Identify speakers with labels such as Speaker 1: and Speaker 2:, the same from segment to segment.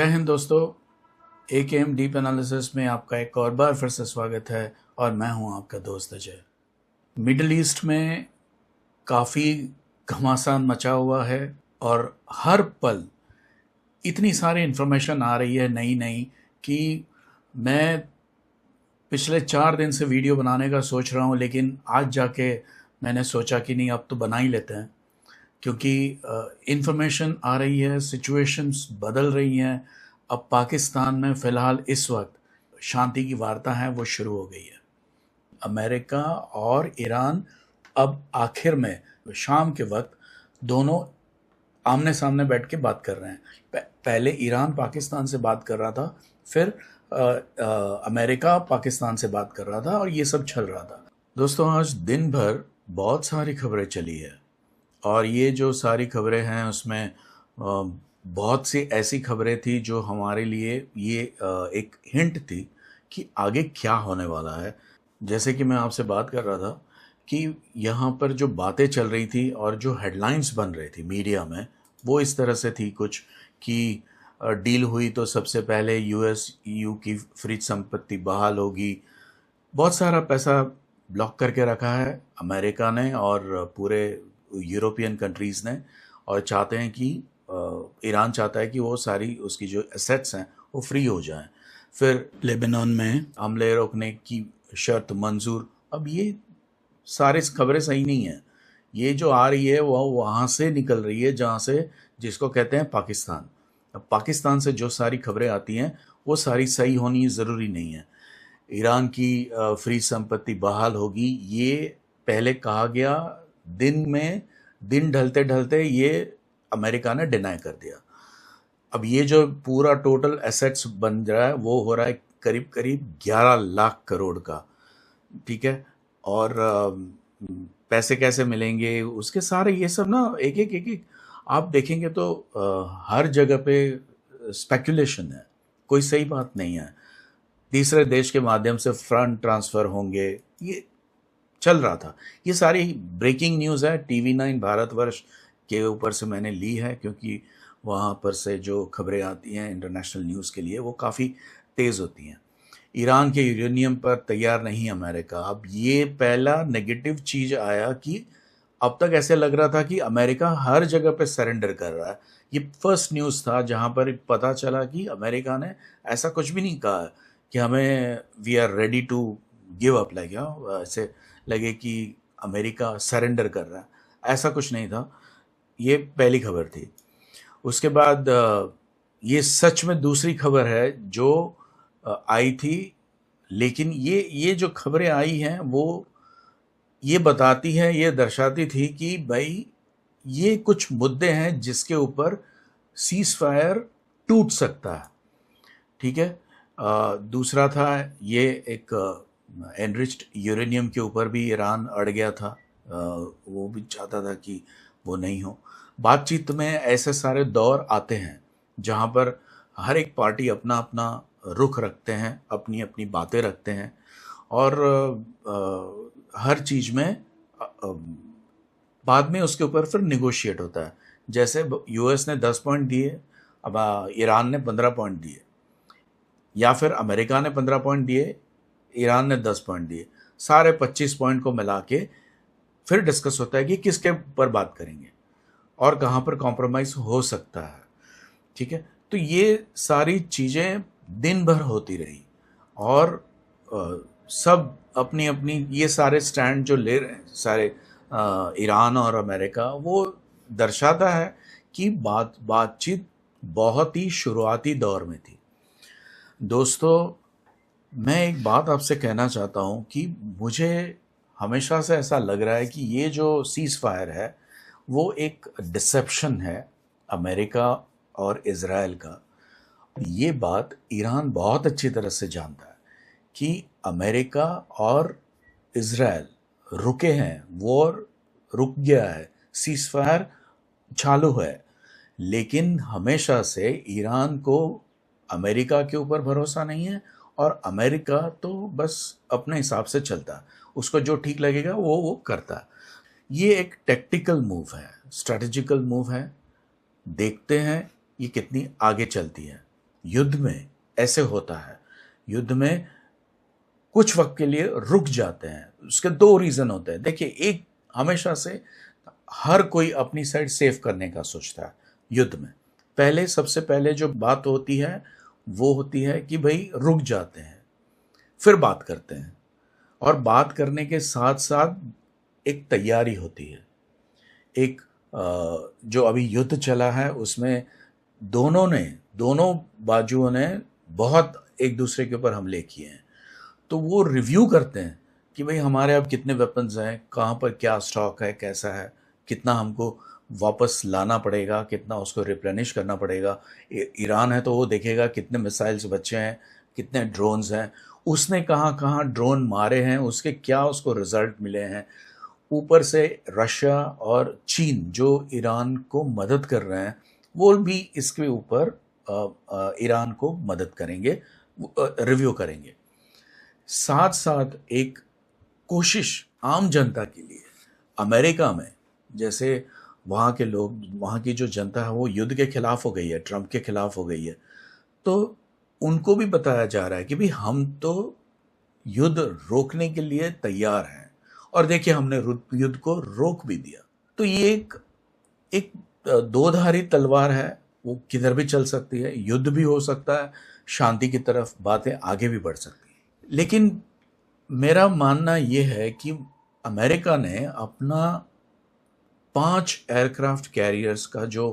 Speaker 1: जय हिंद दोस्तों। AKM deep analysis में आपका एक और बार फिर से स्वागत है और मैं हूं आपका दोस्त अजय। मिडल ईस्ट में काफ़ी घमासान मचा हुआ है और हर पल इतनी सारी इन्फॉर्मेशन आ रही है नई नई कि मैं पिछले 4 दिन से वीडियो बनाने का सोच रहा हूं, लेकिन आज जाके मैंने सोचा कि नहीं, अब तो बना ही लेते हैं, क्योंकि इन्फॉर्मेशन आ रही है, सिचुएशंस बदल रही हैं। अब पाकिस्तान में फ़िलहाल इस वक्त शांति की वार्ता है वो शुरू हो गई है। अमेरिका और ईरान अब आखिर में शाम के वक्त दोनों आमने सामने बैठ के बात कर रहे हैं। पहले ईरान पाकिस्तान से बात कर रहा था, फिर अमेरिका पाकिस्तान से बात कर रहा था और ये सब चल रहा था। दोस्तों, आज दिन भर बहुत सारी खबरें चली है और ये जो सारी खबरें हैं उसमें बहुत सी ऐसी खबरें थी जो हमारे लिए ये एक हिंट थी कि आगे क्या होने वाला है। जैसे कि मैं आपसे बात कर रहा था कि यहाँ पर जो बातें चल रही थी और जो हेडलाइंस बन रही थी मीडिया में, वो इस तरह से थी कुछ कि डील हुई तो सबसे पहले US-EU की फ्रीज संपत्ति बहाल होगी। बहुत सारा पैसा ब्लॉक करके रखा है अमेरिका ने और पूरे यूरोपियन कंट्रीज़ ने, और चाहते हैं कि ईरान चाहता है कि वो सारी उसकी जो एसेट्स हैं वो फ्री हो जाएं। फिर लेबनान में हमले रोकने की शर्त मंजूर। अब ये सारी खबरें सही नहीं हैं। ये जो आ रही है वो वहाँ से निकल रही है जहाँ से, जिसको कहते हैं पाकिस्तान। अब पाकिस्तान से जो सारी खबरें आती हैं वो सारी सही होनी ज़रूरी नहीं है। ईरान की फ्री संपत्ति बहाल होगी, ये पहले कहा गया, दिन ढलते ढलते ये अमेरिका ने डिनाई कर दिया। अब ये जो पूरा टोटल एसेट्स बन रहा है वो हो रहा है करीब करीब 11 लाख करोड़ का, ठीक है। और पैसे कैसे मिलेंगे उसके सारे ये सब ना एक एक आप देखेंगे तो हर जगह पे स्पेकुलेशन है, कोई सही बात नहीं है। तीसरे देश के माध्यम से फंड ट्रांसफ़र होंगे, ये चल रहा था। ये सारी ब्रेकिंग न्यूज़ है, TV9 भारतवर्ष के ऊपर से मैंने ली है, क्योंकि वहाँ पर से जो खबरें आती हैं इंटरनेशनल न्यूज़ के लिए वो काफ़ी तेज़ होती हैं। ईरान के यूरेनियम पर तैयार नहीं अमेरिका। अब ये पहला नेगेटिव चीज़ आया कि अब तक ऐसे लग रहा था कि अमेरिका हर जगह पे सरेंडर कर रहा है। ये फर्स्ट न्यूज़ था जहाँ पर पता चला कि अमेरिका ने ऐसा कुछ भी नहीं कहा कि हमें we are ready to give up, like ऐसे लगे कि अमेरिका सरेंडर कर रहा है, ऐसा कुछ नहीं था। ये पहली खबर थी। उसके बाद ये सच में दूसरी खबर है जो आई थी, लेकिन ये जो खबरें आई हैं वो ये बताती हैं, ये दर्शाती थी कि भाई ये कुछ मुद्दे हैं जिसके ऊपर सीज फायर टूट सकता है, ठीक है। दूसरा था ये एक एनरिच्ड यूरेनियम के ऊपर भी ईरान अड़ गया था। वो भी चाहता था कि वो नहीं हो। बातचीत में ऐसे सारे दौर आते हैं जहाँ पर हर एक पार्टी अपना अपना रुख रखते हैं, अपनी अपनी बातें रखते हैं और हर चीज़ में बाद में उसके ऊपर फिर निगोशिएट होता है। जैसे US ने 10 पॉइंट दिए, अब ईरान ने 15 पॉइंट दिए, या फिर अमेरिका ने 15 पॉइंट दिए, ईरान ने 10 पॉइंट दिए, सारे 25 पॉइंट को मिला के फिर डिस्कस होता है कि किसके ऊपर बात करेंगे और कहाँ पर कॉम्प्रोमाइज़ हो सकता है, ठीक है। तो ये सारी चीज़ें दिन भर होती रही और सब अपनी अपनी ये सारे स्टैंड जो ले रहे हैं सारे ईरान और अमेरिका, वो दर्शाता है कि बातचीत बहुत ही शुरुआती दौर में थी। दोस्तों, मैं एक बात आपसे कहना चाहता हूँ कि मुझे हमेशा से ऐसा लग रहा है कि ये जो सीज़ फायर है वो एक डिसेप्शन है अमेरिका और इज़राइल का। ये बात ईरान बहुत अच्छी तरह से जानता है कि अमेरिका और इज़राइल रुके हैं, वॉर रुक गया है, सीज़ फायर चालू है, लेकिन हमेशा से ईरान को अमेरिका के ऊपर भरोसा नहीं है और अमेरिका तो बस अपने हिसाब से चलता है, उसको जो ठीक लगेगा वो करता है। ये एक टैक्टिकल मूव है, स्ट्रैटेजिकल मूव है। देखते हैं ये कितनी आगे चलती है। युद्ध में ऐसे होता है, युद्ध में कुछ वक्त के लिए रुक जाते हैं। उसके दो रीजन होते हैं। देखिए, एक, हमेशा से हर कोई अपनी साइड सेव करने का सोचता है युद्ध में। पहले, सबसे पहले जो बात होती है वो होती है कि भाई रुक जाते हैं, फिर बात करते हैं, और बात करने के साथ साथ एक तैयारी होती है। एक जो अभी युद्ध चला है उसमें दोनों बाजुओं ने बहुत एक दूसरे के ऊपर हमले किए हैं, तो वो रिव्यू करते हैं कि भाई हमारे अब कितने वेपन्स हैं, कहाँ पर क्या स्टॉक है, कैसा है, कितना हमको वापस लाना पड़ेगा, कितना उसको रिप्लेनिश करना पड़ेगा। ईरान है तो वो देखेगा कितने मिसाइल्स बचे हैं, कितने ड्रोन्स हैं, उसने कहाँ कहाँ ड्रोन मारे हैं, उसके क्या उसको रिजल्ट मिले हैं। ऊपर से रशिया और चीन जो ईरान को मदद कर रहे हैं, वो भी इसके ऊपर ईरान को मदद करेंगे, रिव्यू करेंगे। साथ साथ एक कोशिश आम जनता के लिए, अमेरिका में जैसे वहाँ के लोग, वहाँ की जो जनता है वो युद्ध के खिलाफ हो गई है, ट्रंप के खिलाफ हो गई है, तो उनको भी बताया जा रहा है कि भाई हम तो युद्ध रोकने के लिए तैयार हैं, और देखिए हमने युद्ध को रोक भी दिया। तो ये एक दो-धारी तलवार है, वो किधर भी चल सकती है, युद्ध भी हो सकता है, शांति की तरफ बातें आगे भी बढ़ सकती है। लेकिन मेरा मानना ये है कि अमेरिका ने अपना 5 एयरक्राफ्ट कैरियर्स का जो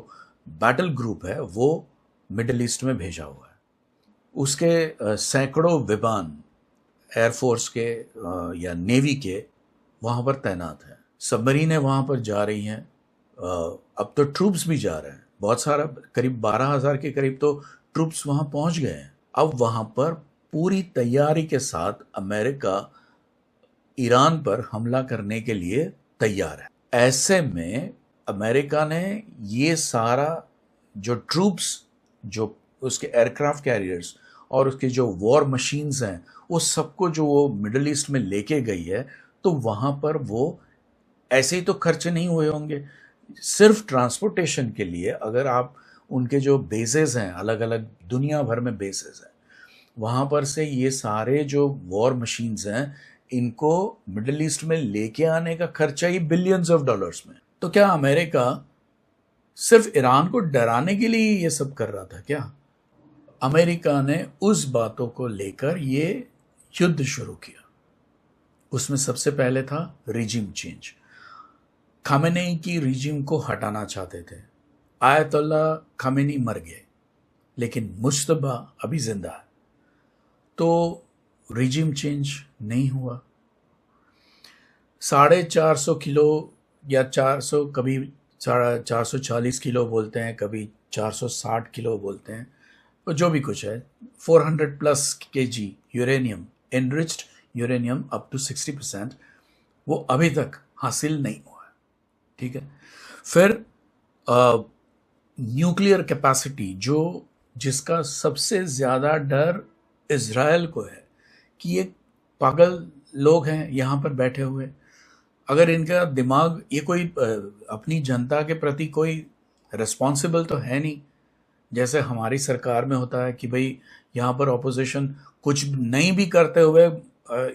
Speaker 1: बैटल ग्रुप है वो मिडिल ईस्ट में भेजा हुआ है। उसके सैकड़ों विमान एयरफोर्स के या नेवी के वहाँ पर तैनात हैं। सबमरीनें वहाँ पर जा रही हैं। अब तो ट्रूप्स भी जा रहे हैं, बहुत सारा, करीब 12,000 के करीब तो ट्रूप्स वहाँ पहुँच गए हैं। अब वहाँ पर पूरी तैयारी के साथ अमेरिका ईरान पर हमला करने के लिए तैयार है। ऐसे में अमेरिका ने ये सारा जो ट्रूप्स, जो उसके एयरक्राफ्ट कैरियर्स और उसके जो वॉर मशीन्स हैं, वो सबको जो वो मिडिल ईस्ट में लेके गई है, तो वहाँ पर वो ऐसे ही तो खर्चे नहीं हुए होंगे। सिर्फ ट्रांसपोर्टेशन के लिए अगर आप उनके जो बेसेस हैं, अलग अलग दुनिया भर में बेसेस हैं, वहाँ पर से ये सारे जो वॉर मशीन्स हैं, इनको मिडिल ईस्ट में लेके आने का खर्चा ही बिलियंस ऑफ डॉलर्स में। तो क्या अमेरिका सिर्फ ईरान को डराने के लिए ये सब कर रहा था क्या? अमेरिका ने उस बातों को लेकर ये युद्ध शुरू किया। उसमें सबसे पहले था रिजिम चेंज। खामेनेई की रिजिम को हटाना चाहते थे। आयतुल्ला खामेनी मर गए, लेकिन मुश्तबा अभी जिंदा है, तो रिजिम चेंज नहीं हुआ। 450 किलो या 400, कभी 440 किलो बोलते हैं, कभी 460 किलो बोलते हैं, तो जो भी कुछ है, 400 plus KG uranium, enriched uranium up to 60%, वो अभी तक हासिल नहीं हुआ है। ठीक है। फिर न्यूक्लियर कैपेसिटी, जो जिसका सबसे ज़्यादा डर इज़राइल को है कि ये पागल लोग हैं यहाँ पर बैठे हुए, अगर इनका दिमाग, ये कोई अपनी जनता के प्रति कोई रिस्पॉन्सिबल तो है नहीं, जैसे हमारी सरकार में होता है कि भाई यहाँ पर ऑपोजिशन कुछ नहीं भी करते हुए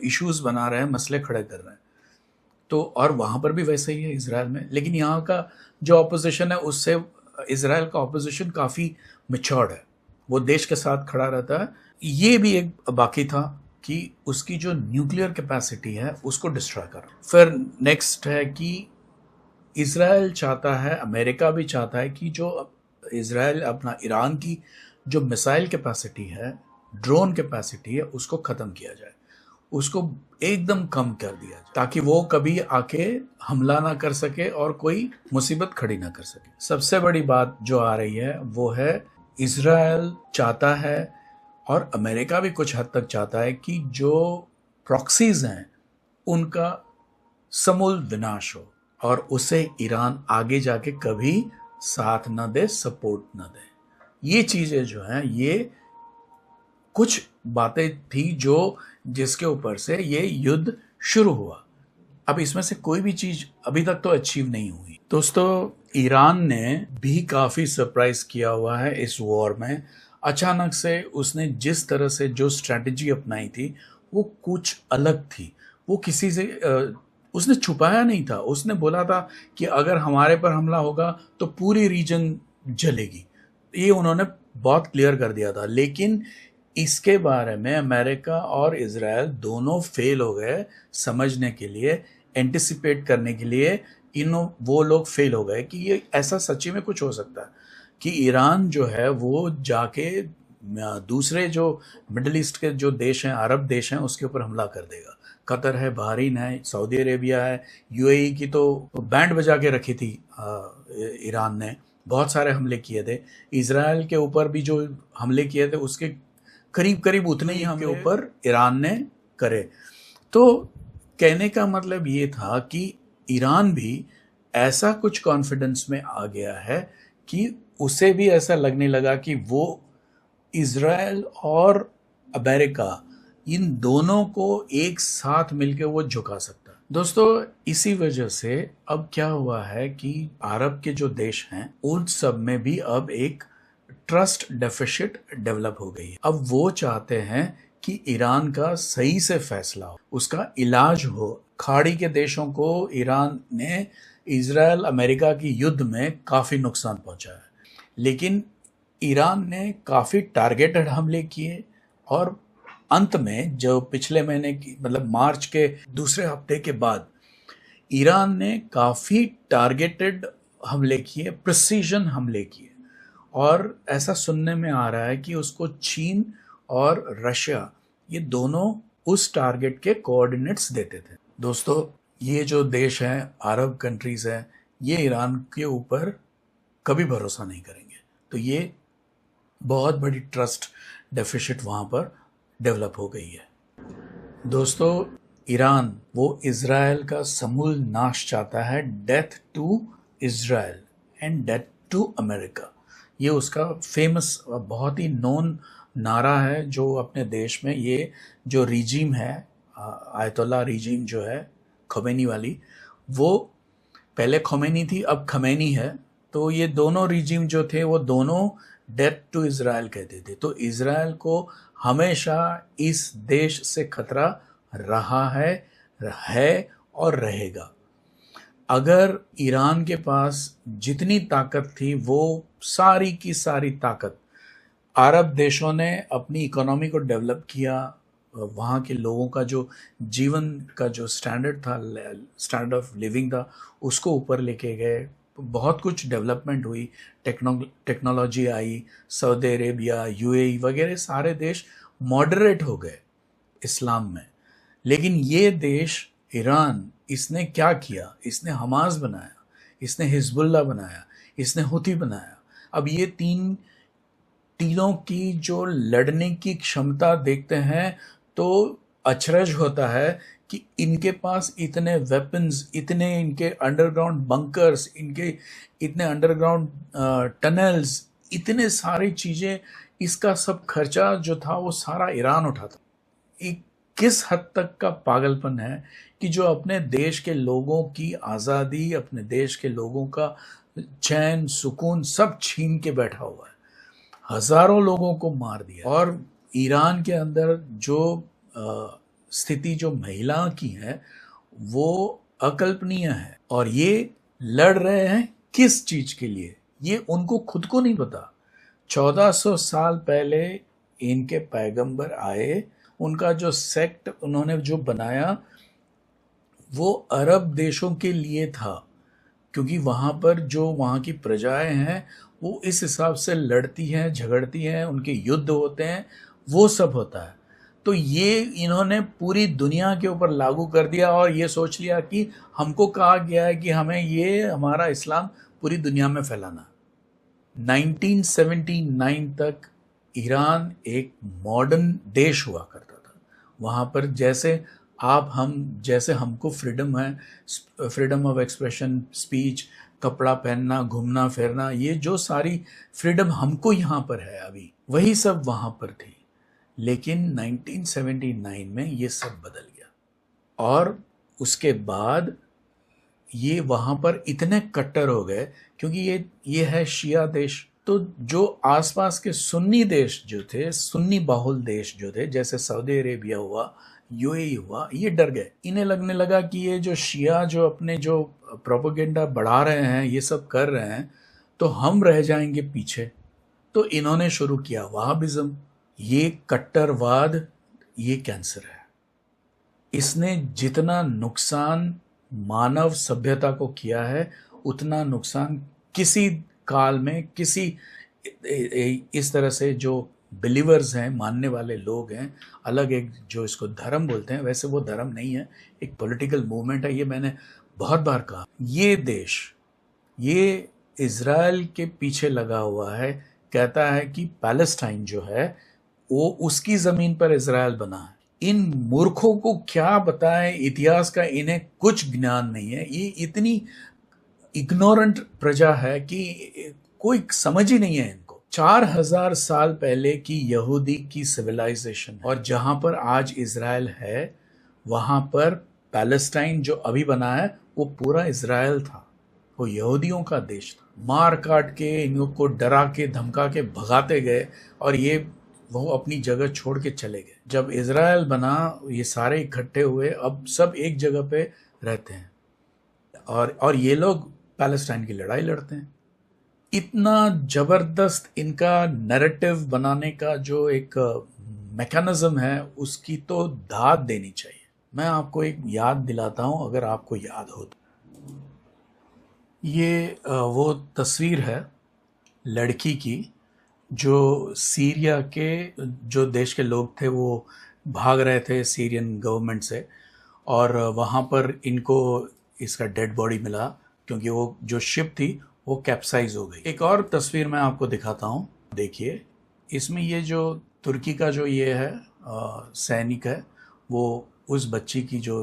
Speaker 1: इश्यूज बना रहे हैं, मसले खड़े कर रहे हैं, तो और वहाँ पर भी वैसे ही है इजराइल में। लेकिन यहाँ का जो ऑपोजिशन है, उससे इजराइल का ऑपोजिशन काफ़ी मैच्योर्ड है, वो देश के साथ खड़ा रहता है। ये भी एक बाकी था कि उसकी जो न्यूक्लियर कैपेसिटी है उसको डिस्ट्रॉय कर। फिर नेक्स्ट है कि इजराइल चाहता है, अमेरिका भी चाहता है कि जो इजराइल अपना ईरान की जो मिसाइल कैपेसिटी है, ड्रोन कैपेसिटी है, उसको ख़त्म किया जाए, उसको एकदम कम कर दिया जाए, ताकि वो कभी आके हमला ना कर सके और कोई मुसीबत खड़ी ना कर सके। सबसे बड़ी बात जो आ रही है वो है, इजराइल चाहता है और अमेरिका भी कुछ हद तक चाहता है कि जो प्रॉक्सीज हैं उनका समूल विनाश हो और उसे ईरान आगे जाके कभी साथ ना दे, सपोर्ट ना दे। ये चीज़ें जो हैं, ये कुछ बातें थी जो जिसके ऊपर से ये युद्ध शुरू हुआ। अब इसमें से कोई भी चीज़ अभी तक तो अचीव नहीं हुई। दोस्तों, ईरान ने भी काफ़ी सरप्राइज किया हुआ है इस वॉर में। अचानक से उसने जिस तरह से जो स्ट्रैटेजी अपनाई थी वो कुछ अलग थी। वो किसी से उसने छुपाया नहीं था। उसने बोला था कि अगर हमारे पर हमला होगा तो पूरी रीजन जलेगी। ये उन्होंने बहुत क्लियर कर दिया था। लेकिन इसके बारे में अमेरिका और इजराइल दोनों फेल हो गए समझने के लिए, एंटिसिपेट करने के लिए। वो लोग फेल हो गए कि ये ऐसा सच्ची में कुछ हो सकता है कि ईरान जो है वो जाके दूसरे जो मिडिल ईस्ट के जो देश हैं, अरब देश हैं, उसके ऊपर हमला कर देगा। कतर है, बहरीन है, सऊदी अरेबिया है, यूएई की तो बैंड बजा के रखी थी ईरान ने। बहुत सारे हमले किए थे। इजराइल के ऊपर भी जो हमले किए थे उसके करीब करीब उतने ही हमले ऊपर ईरान ने करे। तो कहने का मतलब ये था कि ईरान भी ऐसा कुछ कॉन्फिडेंस में आ गया है कि उसे भी ऐसा लगने लगा कि वो इजराइल और अमेरिका इन दोनों को एक साथ मिलकर वो झुका सकता है। दोस्तों, इसी वजह से अब क्या हुआ है कि अरब के जो देश हैं उन सब में भी अब एक ट्रस्ट डेफिसिट डेवलप हो गई है। अब वो चाहते हैं कि ईरान का सही से फैसला हो, उसका इलाज हो। खाड़ी के देशों को ईरान ने इजराइल अमेरिका की युद्ध में काफ़ी नुकसान पहुंचाया, लेकिन ईरान ने काफ़ी टारगेटेड हमले किए और अंत में जो पिछले महीने की मतलब मार्च के दूसरे हफ्ते के बाद ईरान ने काफ़ी टारगेटेड हमले किए, प्रिसीजन हमले किए। और ऐसा सुनने में आ रहा है कि उसको चीन और रशिया ये दोनों उस टारगेट के कोऑर्डिनेट्स देते थे। दोस्तों, ये जो देश हैं, अरब कंट्रीज़ हैं, ये ईरान के ऊपर कभी भरोसा नहीं करेंगे। तो ये बहुत बड़ी ट्रस्ट डेफिसिट वहाँ पर डेवलप हो गई है। दोस्तों, ईरान वो इजराइल का समूल नाश चाहता है। Death to Israel and death to America, ये उसका फेमस बहुत ही नोन नारा है जो अपने देश में ये जो रिजीम है, आयतुल्ला रिजीम जो है खमेनी वाली, वो पहले खमेनी थी अब खमेनी है। तो ये दोनों रिजीम जो थे वो दोनों डेथ टू इजराइल कहते थे। तो इजराइल को हमेशा इस देश से खतरा रहा है और रहेगा। अगर ईरान के पास जितनी ताकत थी वो सारी की सारी ताकत अरब देशों ने अपनी इकोनॉमी को डेवलप किया, वहाँ के लोगों का जो जीवन का जो स्टैंडर्ड था, स्टैंडर्ड ऑफ लिविंग था, उसको ऊपर लेके गए। बहुत कुछ डेवलपमेंट हुई, टेक्नोलॉजी आई, सऊदी अरेबिया, यूएई वगैरह सारे देश मॉडरेट हो गए इस्लाम में। लेकिन ये देश ईरान, इसने क्या किया? इसने हमास बनाया, इसने हिजबुल्ला बनाया, इसने हुती बनाया। अब ये तीनों की जो लड़ने की क्षमता देखते हैं तो अचरज होता है कि इनके पास इतने वेपन्स, इतने इनके अंडरग्राउंड बंकर्स, इनके इतने अंडरग्राउंड टनल्स, इतने सारी चीज़ें, इसका सब खर्चा जो था वो सारा ईरान उठाता। एक किस हद तक का पागलपन है कि जो अपने देश के लोगों की आज़ादी, अपने देश के लोगों का चैन सुकून सब छीन के बैठा हुआ है। हजारों लोगों को मार दिया। और ईरान के अंदर जो स्थिति जो महिला की है वो अकल्पनीय है। और ये लड़ रहे हैं किस चीज के लिए, ये उनको खुद को नहीं पता। 1400 साल पहले इनके पैगंबर आए, उनका जो सेक्ट उन्होंने जो बनाया वो अरब देशों के लिए था, क्योंकि वहाँ पर जो वहाँ की प्रजाएं हैं वो इस हिसाब से लड़ती हैं, झगड़ती हैं, उनके युद्ध होते हैं, वो सब होता है। तो ये इन्होंने पूरी दुनिया के ऊपर लागू कर दिया और ये सोच लिया कि हमको कहा गया है कि हमें ये हमारा इस्लाम पूरी दुनिया में फैलाना। 1979 तक ईरान एक मॉडर्न देश हुआ करता था। वहाँ पर जैसे जैसे हमको फ्रीडम है, फ्रीडम ऑफ एक्सप्रेशन, स्पीच, कपड़ा पहनना, घूमना फिरना, ये जो सारी फ्रीडम हमको यहाँ पर है अभी, वही सब वहाँ पर थी। लेकिन 1979 में ये सब बदल गया और उसके बाद ये वहाँ पर इतने कट्टर हो गए, क्योंकि ये है शिया देश, तो जो आसपास के सुन्नी देश जो थे, सुन्नी बाहुल देश जो थे, जैसे सऊदी अरेबिया हुआ, यूएई हुआ, ये डर गए। इन्हें लगने लगा कि ये जो शिया जो अपने जो प्रोपेगेंडा बढ़ा रहे हैं, ये सब कर रहे हैं, तो हम रह जाएंगे पीछे। तो इन्होंने शुरू किया वहाबिज्म। ये कट्टरवाद, ये कैंसर है। इसने जितना नुकसान मानव सभ्यता को किया है, उतना नुकसान किसी काल में किसी इस तरह से जो बिलीवर्स हैं, मानने वाले लोग हैं, अलग एक जो इसको धर्म बोलते हैं, वैसे वो धर्म नहीं है, एक पॉलिटिकल मूवमेंट है। ये मैंने बहुत बार कहा। ये देश, ये इज़राइल के पीछे लगा हुआ है, कहता है कि पैलेस्टाइन जो है वो उसकी ज़मीन पर इज़राइल बना है। इन मूर्खों को क्या बताएं इतिहास का, इन्हें कुछ ज्ञान नहीं है। ये इतनी इग्नोरेंट प्रजा है कि कोई समझ ही नहीं है इनको। 4000 साल पहले की यहूदी की सिविलाइजेशन, और जहां पर आज इज़राइल है, वहां पर पैलेस्टाइन जो अभी बना है वो पूरा इज़राइल था, वो यहूदियों का देश था। मार काट के इनको डरा के धमका के भगाते गए, और ये वो अपनी जगह छोड़ के चले गए। जब इज़राइल बना, ये सारे इकट्ठे हुए, अब सब एक जगह पे रहते हैं, और ये लोग पैलेस्टाइन की लड़ाई लड़ते हैं। इतना जबरदस्त इनका नैरेटिव बनाने का जो एक मैकेनिज्म है, उसकी तो दाद देनी चाहिए। मैं आपको एक याद दिलाता हूं, अगर आपको याद हो तो। ये वो तस्वीर है लड़की की, जो सीरिया के जो देश के लोग थे वो भाग रहे थे सीरियन गवर्नमेंट से, और वहाँ पर इनको इसका डेड बॉडी मिला, क्योंकि वो जो शिप थी वो कैप्साइज हो गई। एक और तस्वीर मैं आपको दिखाता हूँ, देखिए। इसमें ये जो तुर्की का जो ये है सैनिक है, वो उस बच्ची की जो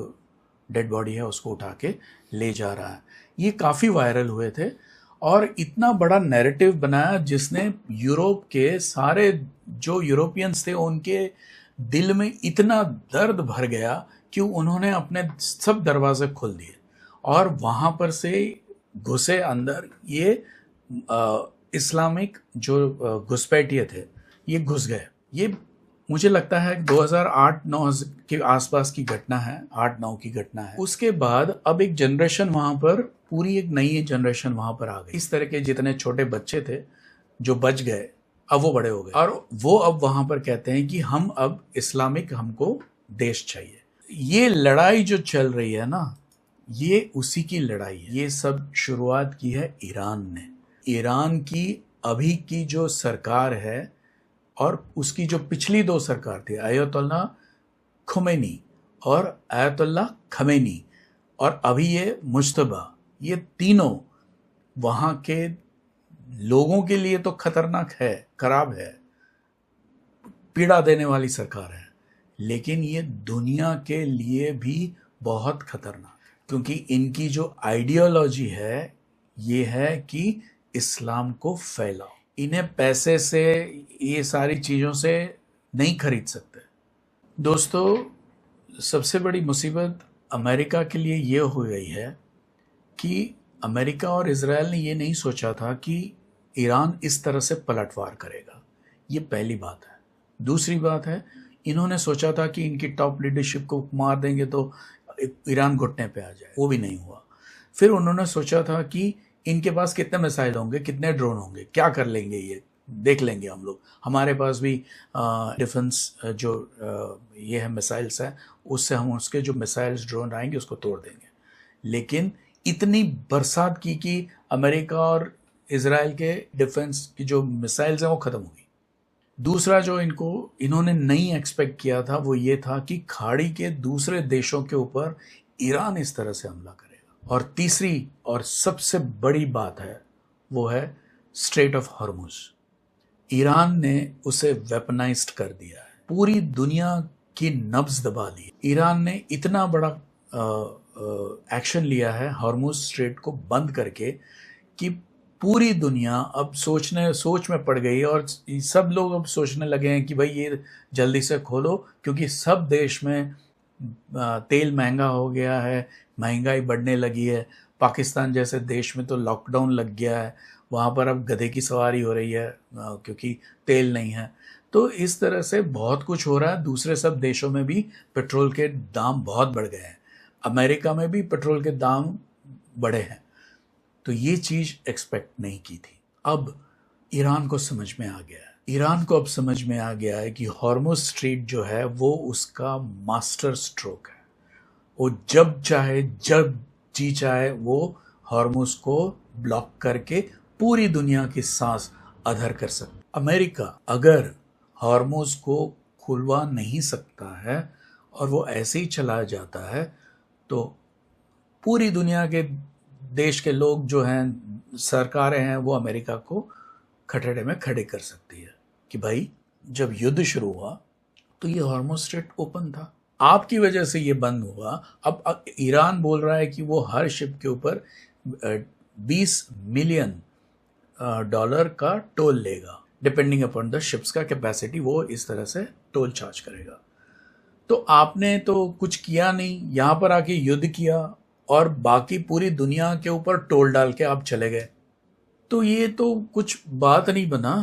Speaker 1: डेड बॉडी है उसको उठा के ले जा रहा है। ये काफ़ी वायरल हुए थे, और इतना बड़ा नैरेटिव बनाया जिसने यूरोप के सारे जो यूरोपियंस थे उनके दिल में इतना दर्द भर गया कि उन्होंने अपने सब दरवाजे खोल दिए, और वहाँ पर से घुसे अंदर ये इस्लामिक जो घुसपैठिए थे, ये घुस गए। ये मुझे लगता है 2008-9 के आसपास की घटना है, 8-9 की घटना है। उसके बाद अब एक जनरेशन वहाँ पर, पूरी एक नई जनरेशन वहाँ पर आ गई। इस तरह के जितने छोटे बच्चे थे जो बच गए, अब वो बड़े हो गए, और वो अब वहाँ पर कहते हैं कि हम अब इस्लामिक, हमको देश चाहिए। ये लड़ाई जो चल रही है ना, ये उसी की लड़ाई है। ये सब शुरुआत की है ईरान ने। ईरान की अभी की जो सरकार है, और उसकी जो पिछली 2 सरकार थी, आयतुल्लाह खुमैनी और आयतुल्लाह खमेनी, और अभी ये मुज्तबा, ये तीनों वहाँ के लोगों के लिए तो खतरनाक है, खराब है, पीड़ा देने वाली सरकार है, लेकिन ये दुनिया के लिए भी बहुत खतरनाक, क्योंकि इनकी जो आइडियोलॉजी है, ये है कि इस्लाम को फैलाओ। इन्हें पैसे से, ये सारी चीज़ों से नहीं खरीद सकते। दोस्तों, सबसे बड़ी मुसीबत अमेरिका के लिए ये हो गई है कि अमेरिका और इज़राइल ने ये नहीं सोचा था कि ईरान इस तरह से पलटवार करेगा। ये पहली बात है। दूसरी बात है, इन्होंने सोचा था कि इनकी टॉप लीडरशिप को मार देंगे तो ईरान घुटने पे आ जाए, वो भी नहीं हुआ। फिर उन्होंने सोचा था कि इनके पास कितने मिसाइल होंगे, कितने ड्रोन होंगे, क्या कर लेंगे, ये देख लेंगे हम लोग, हमारे पास भी डिफेंस जो ये है मिसाइल्स है, उससे हम उसके जो मिसाइल्स ड्रोन आएंगे उसको तोड़ देंगे। लेकिन इतनी बरसात की कि अमेरिका और इज़राइल के डिफेंस की जो मिसाइल्स हैं वो ख़त्म हो गई। दूसरा जो इन्होंने नहीं एक्सपेक्ट किया था, वो ये था कि खाड़ी के दूसरे देशों के ऊपर ईरान इस तरह से हमला करेगा। और तीसरी और सबसे बड़ी बात है, वो है स्ट्रेट ऑफ हॉर्मुज। ईरान ने उसे वेपनाइज्ड कर दिया है, पूरी दुनिया की नब्ज दबा ली। ईरान ने इतना बड़ा एक्शन लिया है हॉर्मुज स्ट्रेट को बंद करके कि पूरी दुनिया अब सोच में पड़ गई, और सब लोग अब सोचने लगे हैं कि भाई ये जल्दी से खोलो, क्योंकि सब देश में तेल महंगा हो गया है, महंगाई बढ़ने लगी है। पाकिस्तान जैसे देश में तो लॉकडाउन लग गया है, वहाँ पर अब गधे की सवारी हो रही है क्योंकि तेल नहीं है। तो इस तरह से बहुत कुछ हो रहा है। दूसरे सब देशों में भी पेट्रोल के दाम बहुत बढ़ गए हैं। अमेरिका में भी पेट्रोल के दाम बढ़े हैं। तो ये चीज़ एक्सपेक्ट नहीं की थी। अब ईरान को समझ में आ गया है। ईरान को अब समझ में आ गया है कि हॉर्मुज स्ट्रेट जो है वो उसका मास्टर स्ट्रोक है। वो जब चाहे, जब जी चाहे, वो हॉर्मुज को ब्लॉक करके पूरी दुनिया की सांस अधर कर सकता। अमेरिका अगर हॉर्मुज को खुलवा नहीं सकता है और वो ऐसे ही चला जाता है तो पूरी दुनिया के देश के लोग जो हैं, सरकारें हैं, वो अमेरिका को खटड़े में खड़े कर सकती है कि भाई जब युद्ध शुरू हुआ तो ये हॉर्मुज स्ट्रेट ओपन था, आपकी वजह से ये बंद हुआ। अब ईरान बोल रहा है कि वो हर शिप के ऊपर 20 मिलियन डॉलर का टोल लेगा, डिपेंडिंग अपॉन द शिप्स का कैपेसिटी, वो इस तरह से टोल चार्ज करेगा। तो आपने तो कुछ किया नहीं, यहाँ पर आके युद्ध किया और बाकी पूरी दुनिया के ऊपर टोल डाल के आप चले गए, तो ये तो कुछ बात नहीं बना।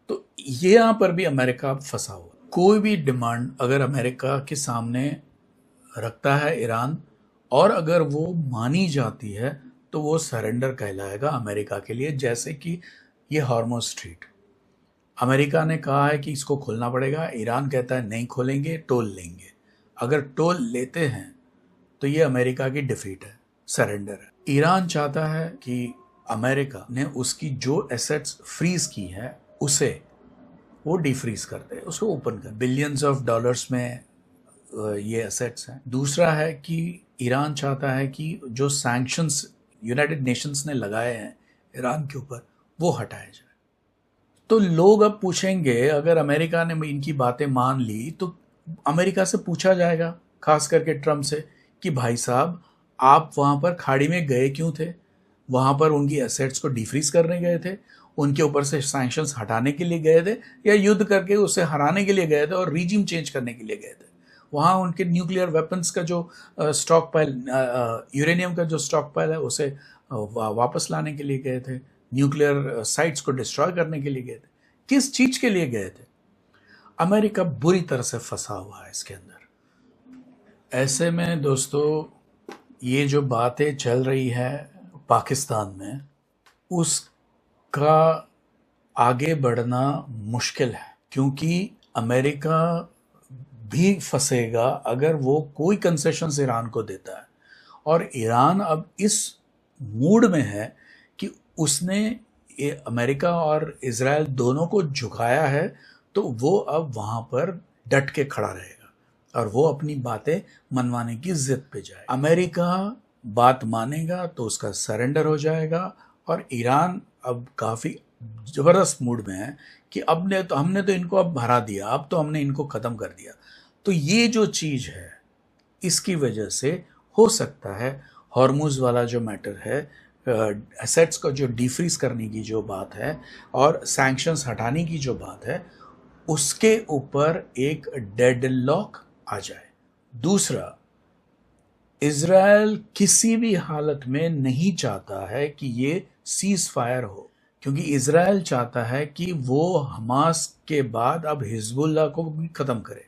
Speaker 1: तो ये यहाँ पर भी अमेरिका फंसा हुआ। कोई भी डिमांड अगर अमेरिका के सामने रखता है ईरान और अगर वो मानी जाती है तो वो सरेंडर कहलाएगा अमेरिका के लिए। जैसे कि ये हॉर्मुज स्ट्रेट, अमेरिका ने कहा है कि इसको खोलना पड़ेगा, ईरान कहता है नहीं खोलेंगे, टोल लेंगे। अगर टोल लेते हैं तो ये अमेरिका की डिफीट है, सरेंडर है। ईरान चाहता है कि अमेरिका ने उसकी जो एसेट्स फ्रीज की है उसे वो डिफ्रीज कर दे, उसको ओपन कर। बिलियंस ऑफ डॉलर्स में ये एसेट्स हैं। दूसरा है कि ईरान चाहता है कि जो सैंक्शंस यूनाइटेड नेशंस ने लगाए हैं ईरान के ऊपर वो हटाए जाए। तो लोग अब पूछेंगे, अगर अमेरिका ने इनकी बातें मान ली तो अमेरिका से पूछा जाएगा, खास करके ट्रम्प से, कि भाई साहब आप वहाँ पर खाड़ी में गए क्यों थे? वहाँ पर उनकी एसेट्स को डिफ्रीज करने गए थे, उनके ऊपर से सैंक्शंस हटाने के लिए गए थे, या युद्ध करके उसे हराने के लिए गए थे और रीजिम चेंज करने के लिए गए थे? वहाँ उनके न्यूक्लियर वेपन्स का जो स्टॉक पाइल, यूरेनियम का जो स्टॉक पाइल है उसे वापस लाने के लिए गए थे, न्यूक्लियर साइट्स को डिस्ट्रॉय करने के लिए गए थे। किस चीज़ के लिए गए थे? अमेरिका बुरी तरह से फंसा हुआ है इसके अंदर। ऐसे में दोस्तों ये जो बातें चल रही है पाकिस्तान में, उसका आगे बढ़ना मुश्किल है, क्योंकि अमेरिका भी फंसेगा अगर वो कोई कंसेशंस ईरान को देता है। और ईरान अब इस मूड में है कि उसने अमेरिका और इजराइल दोनों को झुकाया है, तो वो अब वहाँ पर डट के खड़ा रहेगा और वो अपनी बातें मनवाने की जिद पे जाए। अमेरिका बात मानेगा तो उसका सरेंडर हो जाएगा। और ईरान अब काफ़ी ज़बरदस्त मूड में है कि हमने तो इनको अब हरा दिया, अब तो हमने इनको ख़त्म कर दिया। तो ये जो चीज़ है, इसकी वजह से हो सकता है हॉर्मुज वाला जो मैटर है, एसेट्स को जो डिफ्रीज करने की जो बात है और सैंक्शंस हटाने की जो बात है, उसके ऊपर एक डेडलॉक आ जाए। दूसरा, इजराइल किसी भी हालत में नहीं चाहता है कि ये सीज फायर हो, क्योंकि इजराइल चाहता है कि वो हमास के बाद अब हिजबुल्लाह को भी ख़त्म करे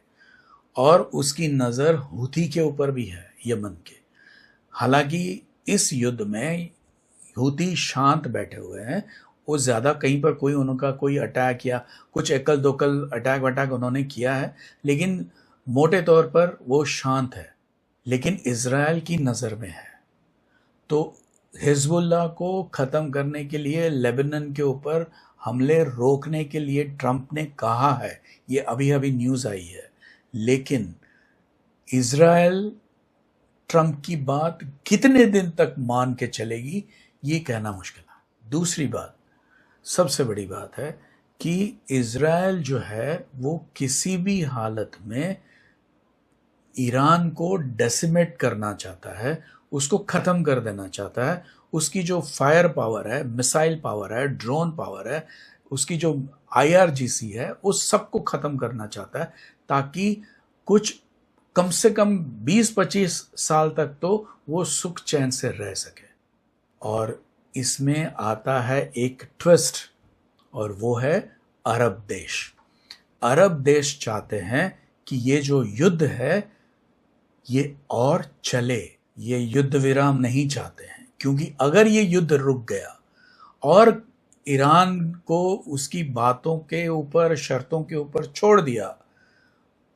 Speaker 1: और उसकी नज़र हूथी के ऊपर भी है, यमन के। हालांकि इस युद्ध में हूथी शांत बैठे हुए हैं, वो ज़्यादा कहीं पर कोई उनका कोई अटैक या कुछ एकल दोकल अटैक वटैक उन्होंने किया है, लेकिन मोटे तौर पर वो शांत है। लेकिन इजराइल की नज़र में है। तो हिजबुल्लाह को ख़त्म करने के लिए, लेबनान के ऊपर हमले रोकने के लिए ट्रंप ने कहा है, ये अभी अभी न्यूज़ आई है। लेकिन इजराइल ट्रंप की बात कितने दिन तक मान के चलेगी, ये कहना मुश्किल है। दूसरी बात, सबसे बड़ी बात है कि इजराइल जो है वो किसी भी हालत में ईरान को डेसिमेट करना चाहता है, उसको ख़त्म कर देना चाहता है। उसकी जो फायर पावर है, मिसाइल पावर है, ड्रोन पावर है, उसकी जो IRGC है, उस सबको ख़त्म करना चाहता है, ताकि कुछ कम से कम 20-25 साल तक तो वो सुख चैन से रह सके। और इसमें आता है एक ट्विस्ट, और वो है अरब देश। अरब देश चाहते हैं कि ये जो युद्ध है ये और चले, ये युद्ध विराम नहीं चाहते हैं, क्योंकि अगर ये युद्ध रुक गया और ईरान को उसकी बातों के ऊपर, शर्तों के ऊपर छोड़ दिया,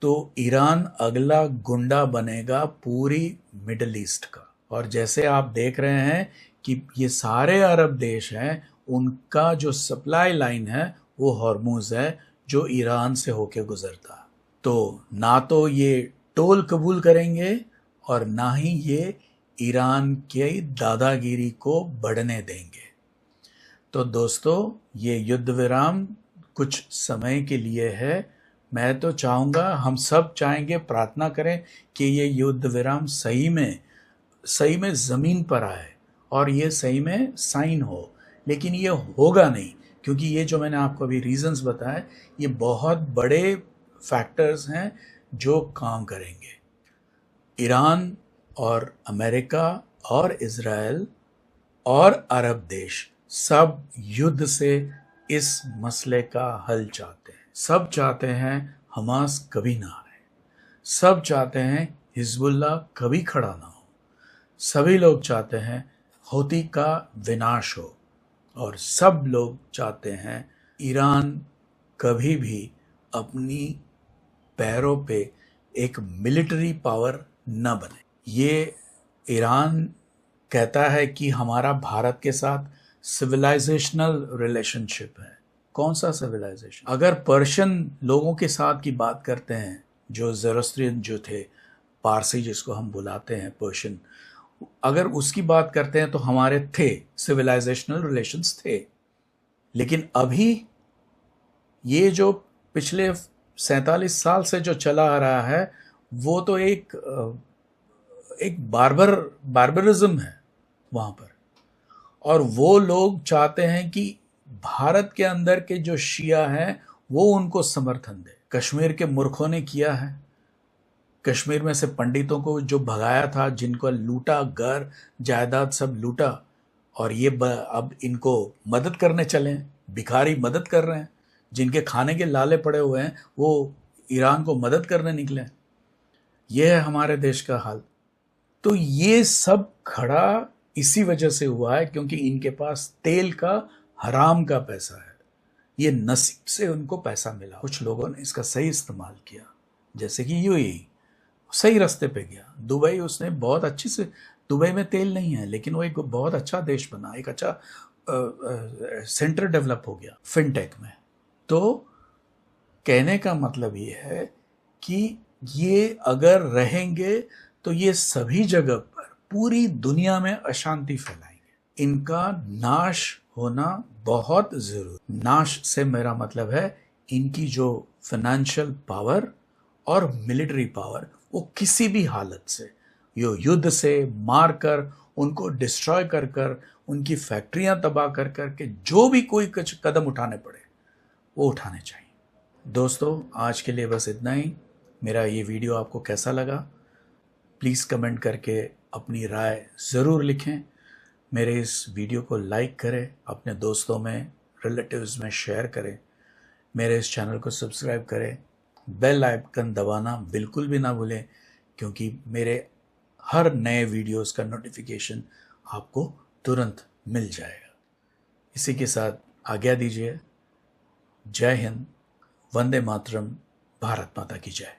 Speaker 1: तो ईरान अगला गुंडा बनेगा पूरी मिडल ईस्ट का। और जैसे आप देख रहे हैं कि ये सारे अरब देश हैं, उनका जो सप्लाई लाइन है वो हॉर्मुज है, जो ईरान से होके गुजरता है। तो ना तो ये टोल कबूल करेंगे और ना ही ये ईरान की दादागिरी को बढ़ने देंगे। तो दोस्तों, ये युद्ध विराम कुछ समय के लिए है। मैं तो चाहूँगा, हम सब चाहेंगे, प्रार्थना करें कि ये युद्ध विराम सही में ज़मीन पर आए और ये सही में साइन हो। लेकिन ये होगा नहीं, क्योंकि ये जो मैंने आपको अभी रीजंस बताए, ये बहुत बड़े फैक्टर्स हैं जो काम करेंगे। ईरान और अमेरिका और इज़राइल और अरब देश सब युद्ध से इस मसले का हल चाहते हैं। सब चाहते हैं हमास कभी ना आए, सब चाहते हैं हिजबुल्लाह कभी खड़ा ना हो, सभी लोग चाहते हैं हौती का विनाश हो, और सब लोग चाहते हैं ईरान कभी भी अपनी पैरों पे एक मिलिट्री पावर न बने। ये ईरान कहता है कि हमारा भारत के साथ सिविलाइजेशनल रिलेशनशिप है। कौन सा सिविलाइजेशन? अगर पर्शियन लोगों के साथ की बात करते हैं, जो ज़ोरोस्ट्रियन जो थे, पारसी जिसको हम बुलाते हैं पर्शियन, अगर उसकी बात करते हैं तो हमारे थे सिविलाइजेशनल रिलेशंस थे। लेकिन अभी ये जो पिछले 47 साल से जो चला आ रहा है, वो तो एक बार्बरिज्म है वहाँ पर। और वो लोग चाहते हैं कि भारत के अंदर के जो शिया हैं वो उनको समर्थन दे। कश्मीर के मूर्खों ने किया है, कश्मीर में से पंडितों को जो भगाया था, जिनको लूटा, घर जायदाद सब लूटा, और ये अब इनको मदद करने चले हैं। भिखारी मदद कर रहे हैं, जिनके खाने के लाले पड़े हुए हैं वो ईरान को मदद करने निकले। ये है हमारे देश का हाल। तो ये सब खड़ा इसी वजह से हुआ है क्योंकि इनके पास तेल का, हराम का पैसा है। ये नसीब से उनको पैसा मिला। कुछ लोगों ने इसका सही इस्तेमाल किया, जैसे कि यूएई सही रास्ते पे गया। दुबई, उसने बहुत अच्छी से, दुबई में तेल नहीं है लेकिन वो एक बहुत अच्छा देश बना, एक अच्छा सेंटर डेवलप हो गया फिनटेक में। तो कहने का मतलब ये है कि ये अगर रहेंगे तो ये सभी जगह पर पूरी दुनिया में अशांति फैलाएंगे। इनका नाश होना बहुत जरूरी। नाश से मेरा मतलब है इनकी जो फाइनेंशियल पावर और मिलिट्री पावर, वो किसी भी हालत से, यो युद्ध से मार कर, उनको डिस्ट्रॉय कर कर, उनकी फैक्ट्रियां तबाह कर कर के जो भी कोई कुछ कदम उठाने पड़े वो उठाने चाहिए। दोस्तों, आज के लिए बस इतना ही। मेरा ये वीडियो आपको कैसा लगा प्लीज़ कमेंट करके अपनी राय ज़रूर लिखें। मेरे इस वीडियो को लाइक करें, अपने दोस्तों में, रिलेटिव्स में शेयर करें। मेरे इस चैनल को सब्सक्राइब करें, बेल आइकन दबाना बिल्कुल भी ना भूलें, क्योंकि मेरे हर नए वीडियोस का नोटिफिकेशन आपको तुरंत मिल जाएगा। इसी के साथ आज्ञा दीजिए। जय हिंद, वंदे मातरम, भारत माता की जय।